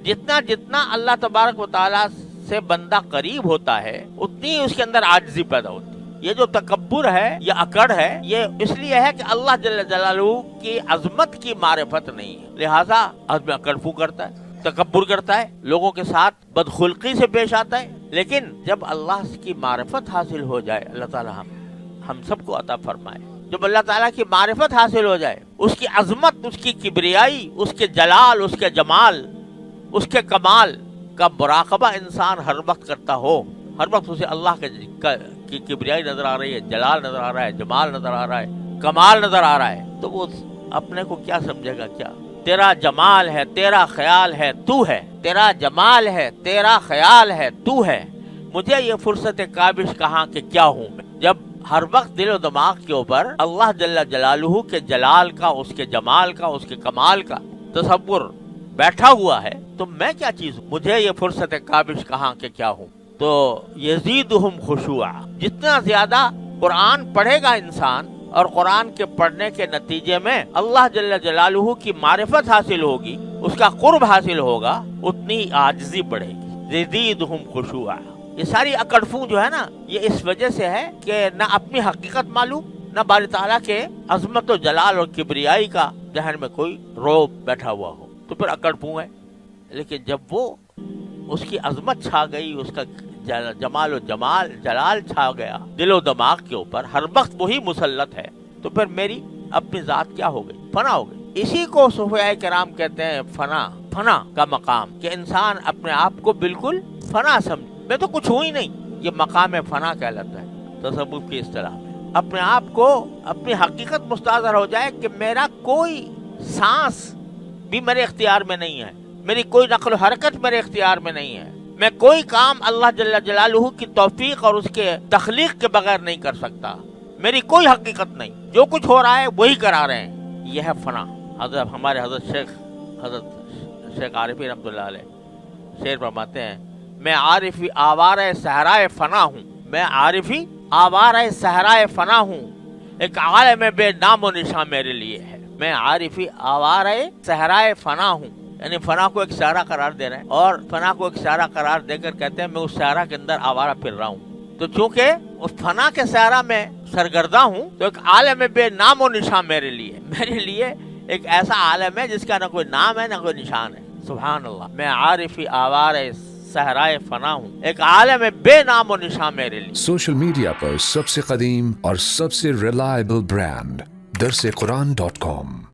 جتنا جتنا اللہ تبارک و تعالیٰ سے بندہ قریب ہوتا ہے اتنی اس کے اندر عاجزی پیدا ہوتی ہے. یہ جو تکبر ہے یا اکڑ ہے یہ اس لیے ہے کہ اللہ جل جلالہ کی عظمت کی معرفت نہیں ہے, لہٰذا آدمی اکڑ پھو کرتا ہے, تکبر کرتا ہے, لوگوں کے ساتھ بدخلقی سے پیش آتا ہے. لیکن جب اللہ کی معرفت حاصل ہو جائے, اللہ تعالیٰ ہم سب کو عطا فرمائے, جب اللہ تعالیٰ کی معرفت حاصل ہو جائے, اس کی عظمت, اس کی کبریائی, اس کے جلال, اس کے جمال, اس کے کمال کا مراقبہ انسان ہر وقت کرتا ہو, ہر وقت اسے اللہ کی کبریائی نظر آ رہی ہے, جلال نظر آ رہا ہے, جمال نظر آ رہا ہے, کمال نظر آ رہا ہے, تو وہ اپنے کو کیا سمجھے گا؟ کیا تیرا جمال ہے, تیرا خیال ہے, تو ہے, تیرا جمال ہے, تیرا خیال ہے, تو ہے, مجھے یہ فرصت کابش کہاں کہ کیا ہوں میں. جب ہر وقت دل و دماغ کے اوپر اللہ جل جلالہ کے جلال کا, اس کے جمال کا, اس کے کمال کا تصور بیٹھا ہوا ہے تو میں کیا چیز ہوں, مجھے یہ فرصت کابش کہاں کہ کیا ہوں. تو یزیدہم خشوعا, جتنا زیادہ قرآن پڑھے گا انسان اور قرآن کے پڑھنے کے نتیجے میں اللہ جل جلالہ کی معرفت حاصل ہوگی, اس کا قرب حاصل ہوگا, اتنی عاجزی بڑھے گی. یزیدہم خشوعا, یہ ساری اکڑفوں جو ہے نا, یہ اس وجہ سے ہے کہ نہ اپنی حقیقت معلوم, نہ باری تعالیٰ کے عظمت و جلال اور کبریائی کا ذہن میں کوئی روب بیٹھا ہوا ہو, تو پھر اکڑفوں ہے. لیکن جب وہ اس کی عظمت چھا گئی, اس کا جمال و جلال چھا گیا دل و دماغ کے اوپر, ہر وقت وہی مسلط ہے, تو پھر میری اپنی ذات کیا ہو گئی؟ فنا ہو گئی. اسی کو صوفیاء کرام کہتے ہیں فنا کا مقام, کہ انسان اپنے آپ کو بالکل فنا سمجھ, میں تو کچھ ہوں ہی نہیں, یہ مقام فنا کہلاتا ہے تصوف کی اصطلاح میں. اپنے آپ کو اپنی حقیقت مستحضر ہو جائے کہ میرا کوئی سانس بھی میرے اختیار میں نہیں ہے, میری کوئی نقل و حرکت میرے اختیار میں نہیں ہے, میں کوئی کام اللہ جل جلالہ کی توفیق اور اس کے تخلیق کے بغیر نہیں کر سکتا, میری کوئی حقیقت نہیں, جو کچھ ہو رہا ہے وہی کرا رہے ہیں. یہ ہے فنا. ہمارے حضرت شیخ عارفی رحمۃ اللہ علیہ شعر فرماتے ہیں, میں عارفی آوارہ صحرائے فنا ہوں, میں عارفی آوارہ صحرائے فنا ہوں, ایک عالم بے نام و نشاں میرے لیے ہے. میں عارفی آوارہ صحرائے فنا ہوں, یعنی فنا کو ایک صحرا قرار دے رہے ہیں, اور فنا کو ایک صحرا قرار دے کر کہتے ہیں میں اس صحرا کے اندر آوارہ پھر رہا ہوں. تو چونکہ اس فنا کے صحرا میں سرگردہ ہوں, تو ایک عالم بے نام و نشاں میرے لیے ایک ایسا عالم ہے جس کا نہ کوئی نام ہے نہ کوئی نشان ہے. سبحان اللہ. میں عارفی آوارہ صحرائے فنا ہوں, ایک عالم بے نام و نشان میرے لیے. سوشل میڈیا پر سب سے قدیم اور سب سے ریلائبل برانڈ درسقرآن.com